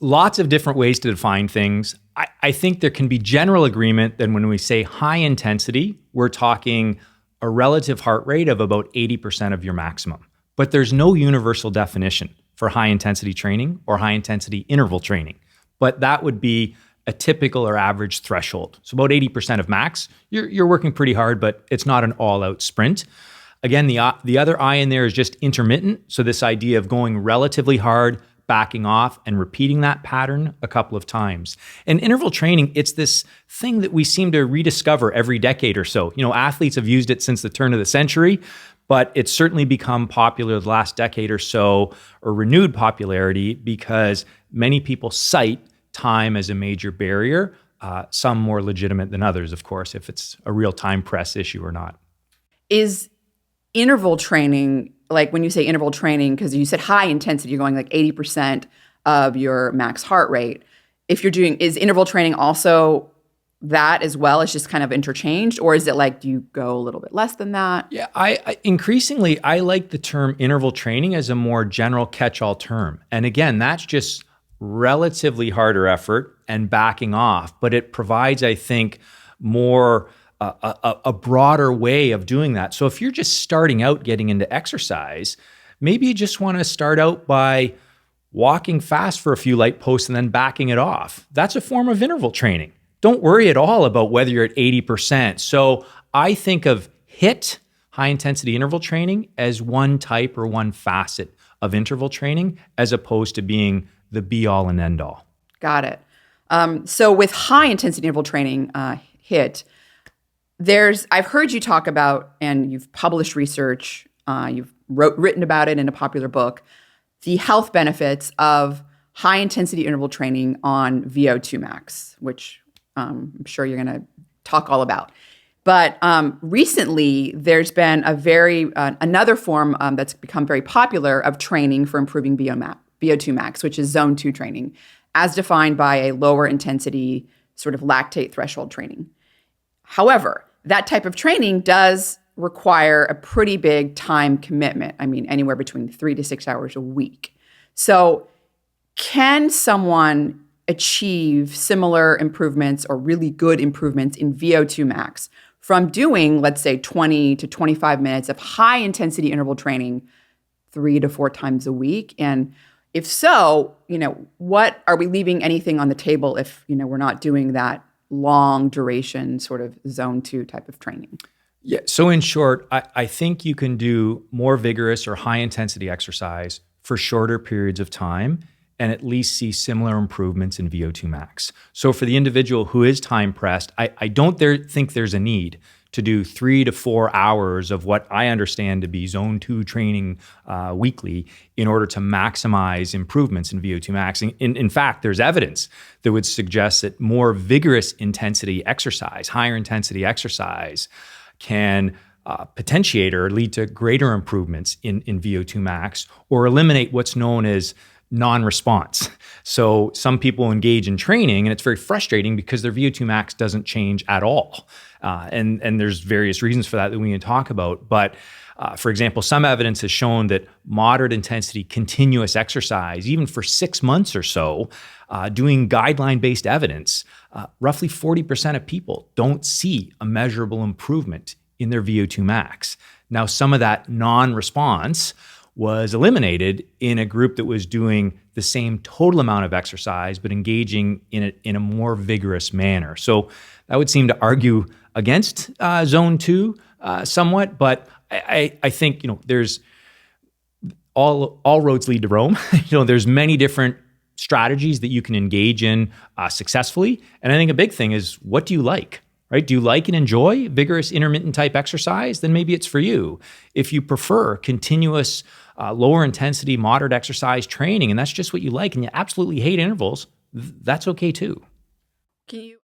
Lots of different ways to define things. I think there can be general agreement that when we say high intensity, we're talking a relative heart rate of about 80% of your maximum. But there's no universal definition for high intensity training or high intensity interval training. But that would be a typical or average threshold. So about 80% of max, you're working pretty hard, but it's not an all-out sprint. Again, the other I in there is just intermittent. So this idea of going relatively hard, backing off, and repeating that pattern a couple of times. And interval training, it's this thing that we seem to rediscover every decade or so. Athletes have used it since the turn of the century, but it's certainly become popular the last decade or so, or renewed popularity, because many people cite time as a major barrier, some more legitimate than others, of course, if it's a real time press issue or not. Is interval training, like when you say interval training, because you said high intensity, you're going like 80% of your max heart rate. Is interval training also that as well? It's just kind of interchanged, or is it like, do you go a little bit less than that? Yeah, I increasingly like the term interval training as a more general catch-all term. And again, that's just relatively harder effort and backing off, but it provides, I think, more a broader way of doing that. So if you're just starting out getting into exercise, maybe you just want to start out by walking fast for a few light posts and then backing it off. That's a form of interval training. Don't worry at all about whether you're at 80%. So I think of HIIT, high intensity interval training, as one type or one facet of interval training, as opposed to being the be all and end all. Got it. So with high intensity interval training, HIIT, I've heard you talk about, and you've published research, you've written about it in a popular book, the health benefits of high intensity interval training on VO2max, which I'm sure you're going to talk all about. But recently, there's been another form that's become very popular of training for improving VO2max, which is zone 2 training, as defined by a lower intensity sort of lactate threshold training. However, that type of training does require a pretty big time commitment. I mean, anywhere between 3 to 6 hours a week. So can someone achieve similar improvements or really good improvements in VO2 max from doing, let's say, 20 to 25 minutes of high intensity interval training 3 to 4 times a week? And if so, what are we leaving anything on the table if, we're not doing that long duration sort of zone 2 type of training? Yeah. So in short, I think you can do more vigorous or high intensity exercise for shorter periods of time and at least see similar improvements in VO2 max. So for the individual who is time pressed, I don't think there's a need to do 3 to 4 hours of what I understand to be zone 2 training weekly in order to maximize improvements in VO2 max. In fact, there's evidence that would suggest that more vigorous intensity exercise, higher intensity exercise, can potentiate or lead to greater improvements in VO2 max, or eliminate what's known as non-response. So some people engage in training and it's very frustrating because their VO2 max doesn't change at all. And there's various reasons for that we can talk about. But for example, some evidence has shown that moderate intensity continuous exercise, even for 6 months or so, doing guideline-based evidence, roughly 40% of people don't see a measurable improvement in their VO2 max. Now, some of that non-response was eliminated in a group that was doing the same total amount of exercise, but engaging in a more vigorous manner. So that would seem to argue against zone 2 somewhat, but I think there's all roads lead to Rome. There's many different strategies that you can engage in successfully, and I think a big thing is, what do you like? Right? Do you like and enjoy vigorous intermittent type exercise? Then maybe it's for you. If you prefer continuous lower intensity, moderate exercise training, and that's just what you like, and you absolutely hate intervals, that's okay too. Can you